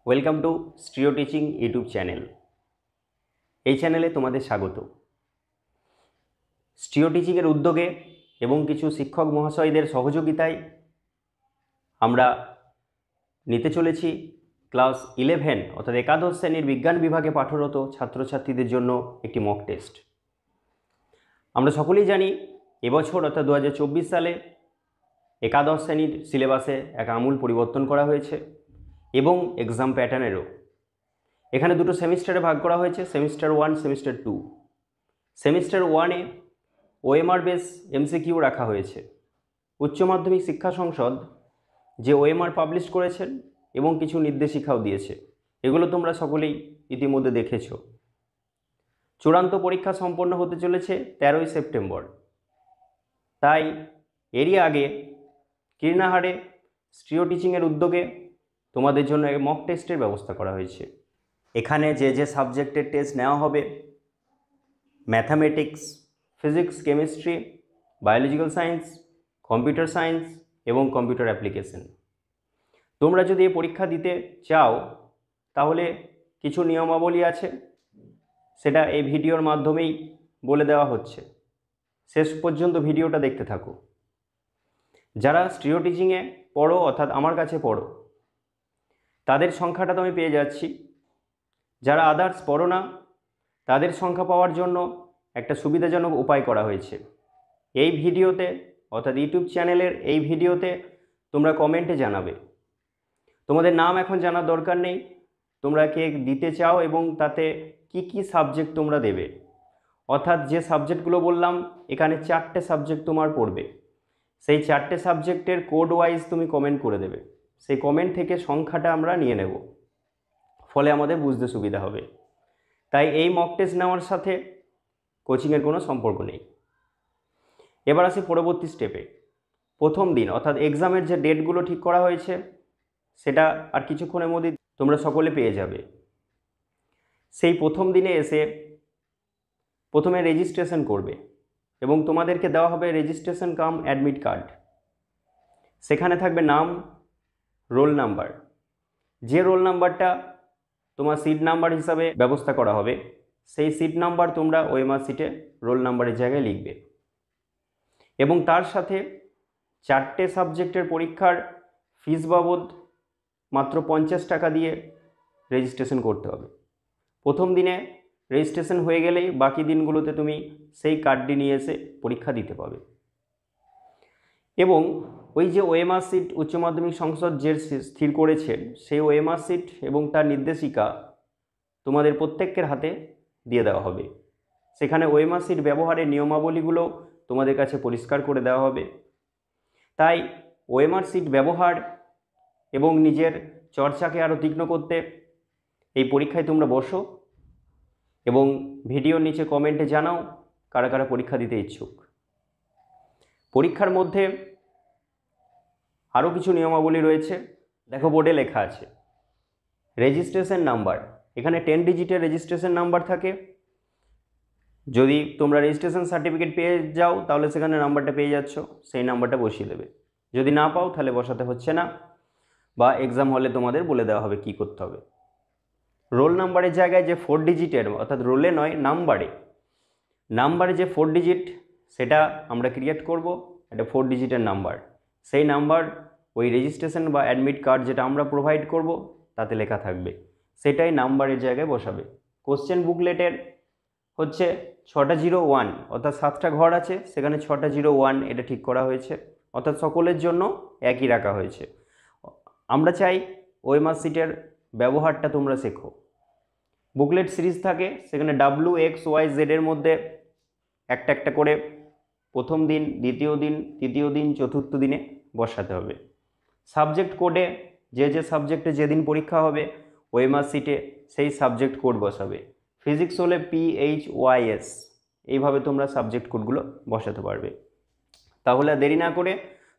Welcome to stereo teaching YouTube channel. এই চ্যানেলে তোমাদের স্বাগত। স্ট্রিও টিচিংয়ের উদ্যোগে এবং কিছু শিক্ষক মহাশয়দের সহযোগিতায় আমরা নিতে চলেছি ক্লাস 11 অর্থাৎ একাদশ শ্রেণীর বিজ্ঞান বিভাগে পাঠরত ছাত্রছাত্রীদের জন্য একটি মক টেস্ট। আমরা সকলেই জানি এবছর অর্থাৎ 2024 সালে একাদশ শ্রেণীর সিলেবাসে এক আমূল পরিবর্তন করা হয়েছে এবং এক্সাম প্যাটার্নেরও। এখানে দুটো সেমিস্টারে ভাগ করা হয়েছে, সেমিস্টার 1, সেমিস্টার 2। সেমিস্টার 1-এ ওএমআর বেস এমসিকিউ রাখা হয়েছে। উচ্চ মাধ্যমিক শিক্ষা সংসদ যে ওএমআর পাবলিশ করেছেন এবং কিছু নির্দেশিকাও দিয়েছে, এগুলো তোমরা সকলেই ইতিমধ্যে দেখেছ। চূড়ান্ত পরীক্ষা সম্পন্ন হতে চলেছে 13ই সেপ্টেম্বর। তাই এরই আগে কীর্ণাহারে স্ট্রিও টিচিংয়ের উদ্যোগে তোমাদের জন্য এক মক টেস্টের ব্যবস্থা করা হয়েছে। এখানে যে সাবজেক্টের টেস্ট নেওয়া হবে, mathematics, physics, chemistry, biological science, computer science এবং কম্পিউটার অ্যাপ্লিকেশন। তোমরা যদি এই পরীক্ষা দিতে চাও তাহলে কিছু নিয়মাবলী আছে, সেটা এই ভিডিওর মাধ্যমেই বলে দেওয়া হচ্ছে। শেষ পর্যন্ত ভিডিওটা দেখতে থাকো। যারা স্ট্রিও টিচিংয়ে পড়ো অর্থাৎ আমার কাছে পড়ো, তাদের সংখ্যাটা তো আমি পেয়ে যাচ্ছি। যারা আদার্স পড়ো না, তাদের সংখ্যা পাওয়ার জন্য একটা সুবিধাজনক উপায় করা হয়েছে। এই ভিডিওতে অর্থাৎ ইউটিউব চ্যানেলের এই ভিডিওতে তোমরা কমেন্টে জানাবে। তোমাদের নাম এখন জানার দরকার নেই, তোমরা কে দিতে চাও এবং তাতে কি কি সাবজেক্ট তোমরা দেবে। অর্থাৎ যে সাবজেক্টগুলো বললাম, এখানে 4টে সাবজেক্ট তোমার পড়বে। সেই 4টে সাবজেক্টের কোড ওয়াইজ তুমি কমেন্ট করে দেবে। সেই কমেন্ট থেকে সংখ্যাটা আমরা নিয়ে নেব, ফলে আমাদের বুঝতে সুবিধা হবে। তাই এই মক টেস্ট নেওয়ার সাথে কোচিংয়ের কোনো সম্পর্ক নেই। এবার আসি পরবর্তী স্টেপে। প্রথম দিন অর্থাৎ এক্সামের যে ডেটগুলো ঠিক করা হয়েছে, সেটা আর কিছুক্ষণের মধ্যে তোমরা সকলে পেয়ে যাবে। সেই প্রথম দিনে এসে প্রথমে রেজিস্ট্রেশন করবে এবং তোমাদেরকে দেওয়া হবে রেজিস্ট্রেশন কাম অ্যাডমিট কার্ড। সেখানে থাকবে নাম, রোল নাম্বার। যে রোল নাম্বারটা তোমার সিট নাম্বার হিসাবে ব্যবস্থা করা হবে, সেই সিট নাম্বার তোমরা ওএমআর সিটে রোল নাম্বারের জায়গায় লিখবে এবং তার সাথে 4টে সাবজেক্টের পরীক্ষার ফিস বাবদ মাত্র 50 টাকা দিয়ে রেজিস্ট্রেশন করতে হবে। প্রথম দিনে রেজিস্ট্রেশন হয়ে গেলেই বাকি দিনগুলোতে তুমি সেই কার্ডটি নিয়ে এসে পরীক্ষা দিতে পাবে। এবং ওই যে ওএমআর সিট উচ্চ মাধ্যমিক সংসদ যে স্থির করেছেন, সেই ওএমআর সিট এবং তার নির্দেশিকা তোমাদের প্রত্যেকের হাতে দিয়ে দেওয়া হবে। সেখানে ওএমআর সিট ব্যবহারের নিয়মাবলীগুলো তোমাদের কাছে পরিষ্কার করে দেওয়া হবে। তাই ওএমআর সিট ব্যবহার এবং নিজের চর্চাকে আরও তীক্ষ্ণ করতে এই পরীক্ষায় তোমরা বসো এবং ভিডিওর নিচে কমেন্টে জানাও কারা কারা পরীক্ষা দিতে ইচ্ছুক। পরীক্ষার মধ্যে আরও কিছু নিয়মাবলী রয়েছে। দেখো, বোর্ডে লেখা আছে রেজিস্ট্রেশন নাম্বার। এখানে 10 ডিজিটের রেজিস্ট্রেশন নাম্বার থাকে। যদি তোমরা রেজিস্ট্রেশন সার্টিফিকেট পেয়ে যাও তাহলে সেখানে নাম্বারটা পেয়ে যাচ্ছ, সেই নাম্বারটা বসিয়ে দেবে। যদি না পাও তাহলে বসাতে হচ্ছে না, বা এক্সাম হলে তোমাদের বলে দেওয়া হবে কি করতে হবে। রোল নাম্বারের জায়গায় যে 4 ডিজিটের, অর্থাৎ রোলে নয় নাম্বারে যে 4 ডিজিট, সেটা আমরা ক্রিয়েট করব। এটা 4 ডিজিটের নাম্বার। সেই নাম্বার ওই রেজিস্ট্রেশন বা অ্যাডমিট কার্ড যেটা আমরা প্রোভাইড করব তাতে লেখা থাকবে, সেটাই নাম্বারের জায়গায় বসাবে। কোশ্চেন বুকলেটের হচ্ছে 6টা 01, অর্থাৎ 7টা ঘর আছে, সেখানে 6টা 01 এটা ঠিক করা হয়েছে, অর্থাৎ সকলের জন্য একই রাখা হয়েছে। আমরা চাই ওএমআর সিটের ব্যবহারটা তোমরা শেখো। বুকলেট সিরিজ থাকে, সেখানে WXYZ এর মধ্যে একটা একটা করে প্রথম দিন, দ্বিতীয় দিন, তৃতীয় দিন, চতুর্থ দিনে বসাতে হবে। সাবজেক্ট কোডে যে সাবজেক্টে যেদিন পরীক্ষা হবে ওএমআর সিটে সেই সাবজেক্ট কোড বসাবে। ফিজিক্স হলে PHYS, এইভাবে তোমরা সাবজেক্ট কোডগুলো বসাতে পারবে। তাহলে দেরি না করে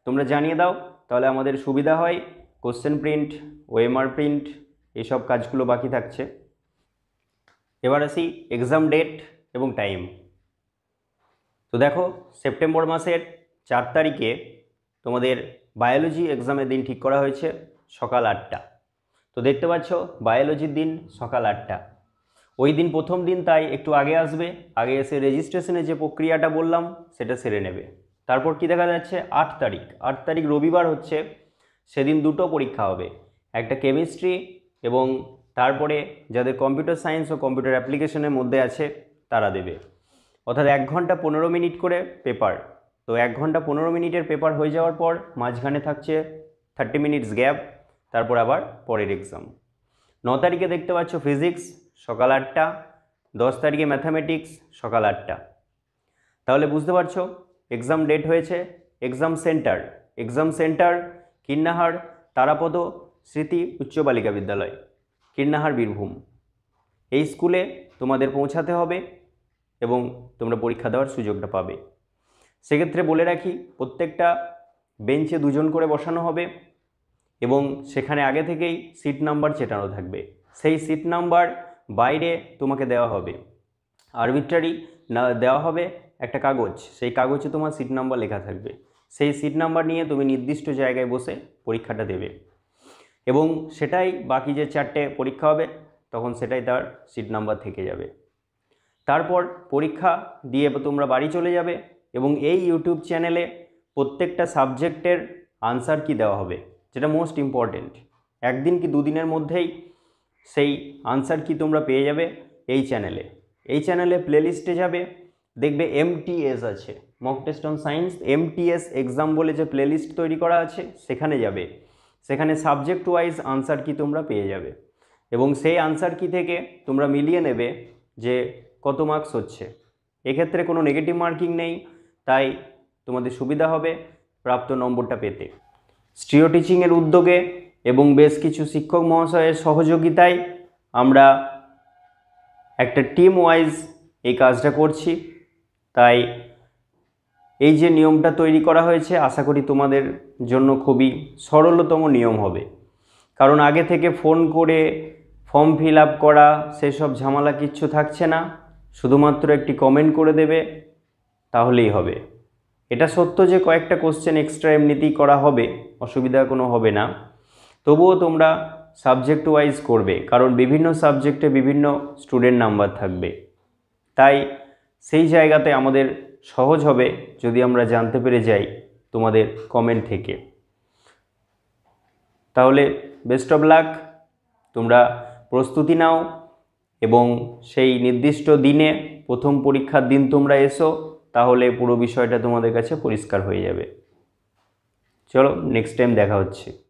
তোমরা জানিয়ে দাও, তাহলে আমাদের সুবিধা হয়। কোশ্চেন প্রিন্ট, ওএমআর প্রিন্ট, এইসব কাজগুলো বাকি থাকছে। এবার আসি এক্সাম ডেট এবং টাইম। তো দেখো, সেপ্টেম্বর মাসের 4 তারিখে তোমাদের বায়োলজি এক্সামের দিন ঠিক করা হয়েছে সকাল 8টা। তো দেখতে পাচ্ছ বায়োলজির দিন সকাল 8টা, ওই দিন প্রথম দিন, তাই একটু আগে আসবে, আগে এসে রেজিস্ট্রেশনের যে প্রক্রিয়াটা বললাম সেটা সেরে নেবে। তারপর কি দেখা যাচ্ছে 8 তারিখ রবিবার হচ্ছে, সেদিন দুটো পরীক্ষা হবে, একটা কেমিস্ট্রি এবং তারপরে যাদের কম্পিউটার সায়েন্স ও কম্পিউটার অ্যাপ্লিকেশনের মধ্যে আছে তারা দেবে, অর্থাৎ 1 ঘন্টা 15 মিনিট করে পেপার। তো 1 ঘন্টা 15 মিনিটের পেপার হয়ে যাওয়ার পর মাঝখানে থাকছে 30 মিনিটস গ্যাপ, তারপর আবার পরের এক্সাম। 9 তারিখে দেখতে পাচ্ছ ফিজিক্স সকাল 8টা, 10 তারিখে ম্যাথামেটিক্স সকাল 8টা। তাহলে বুঝতে পারছো এক্সাম ডেট হয়েছে, এক্সাম সেন্টার কীর্ণাহার তারাপদ স্মৃতি উচ্চ বালিকা বিদ্যালয়, কীর্ণাহার, বীরভূম। এই স্কুলে তোমাদের পৌঁছাতে হবে এবং তোমরা পরীক্ষা দেওয়ার সুযোগটা পাবে। সেক্ষেত্রে বলে রাখি, প্রত্যেকটা বেঞ্চে 2 জন করে বসানো হবে এবং সেখানে আগে থেকেই সিট নাম্বার চেটানো থাকবে। সেই সিট নাম্বার বাইরে তোমাকে দেওয়া হবে, আরবিট্রারি না দেওয়া হবে একটা কাগজ, সেই কাগজে তোমার সিট নাম্বার লেখা থাকবে। সেই সিট নাম্বার নিয়ে তুমি নির্দিষ্ট জায়গায় বসে পরীক্ষাটা দেবে এবং সেটাই বাকি যে 4টে পরীক্ষা হবে তখন সেটাই তার সিট নাম্বার থেকে যাবে। তারপর পরীক্ষা দিয়ে তোমরা বাড়ি চলে যাবে এবং এই ইউটিউব চ্যানেলে প্রত্যেকটা সাবজেক্টের আনসার কি দেওয়া হবে, যেটা মোস্ট ইম্পর্টেন্ট, 1 দিন কি 2 দিনের মধ্যেই সেই আনসার কি তোমরা পেয়ে যাবে এই চ্যানেলে প্লেলিস্টে যাবে, দেখবে MTS আছে, mock test on science, MTS exam বলে যে প্লেলিস্ট তৈরি করা আছে সেখানে যাবে, সেখানে সাবজেক্ট ওয়াইজ আনসার কি তোমরা পেয়ে যাবে এবং সেই আনসার কি থেকে তোমরা মিলিয়ে নেবে যে কত মার্কস হচ্ছে। এক্ষেত্রে কোনো নেগেটিভ মার্কিং নেই, তাই তোমাদের সুবিধা হবে প্রাপ্ত নম্বরটা পেতে। স্টিও টিচিংয়ের উদ্যোগে এবং বেশ কিছু শিক্ষক মহাশয়ের সহযোগিতায় আমরা একটা টিম ওয়াইজ এই কাজটা করছি, তাই এই যে নিয়মটা তৈরি করা হয়েছে আশা করি তোমাদের জন্য খুবই সরলতম নিয়ম হবে, কারণ আগে থেকে ফোন করে ফর্ম ফিল আপ করা সেসব ঝামেলা কিচ্ছু থাকছে না, শুধুমাত্র একটি কমেন্ট করে দেবে তাহলেই হবে। এটা সত্য যে কয়েকটা কোশ্চেন এক্সট্রা এমনিতেই করা হবে, অসুবিধা কোনো হবে না, তবুও তোমরা সাবজেক্ট ওয়াইজ করবে, কারণ বিভিন্ন সাবজেক্টে বিভিন্ন স্টুডেন্ট নাম্বার থাকবে, তাই সেই জায়গাতে আমাদের সহজ হবে যদি আমরা জানতে পেরে যাই তোমাদের কমেন্ট থেকে। তাহলে বেস্ট অফ লাক, তোমরা প্রস্তুতি নাও এবং সেই নির্দিষ্ট দিনে প্রথম পরীক্ষার দিন তোমরা এসো, তাহলে পুরো বিষয়টা তোমাদের কাছে পরিষ্কার হয়ে যাবে। চলো নেক্সট টাইম দেখা হচ্ছে।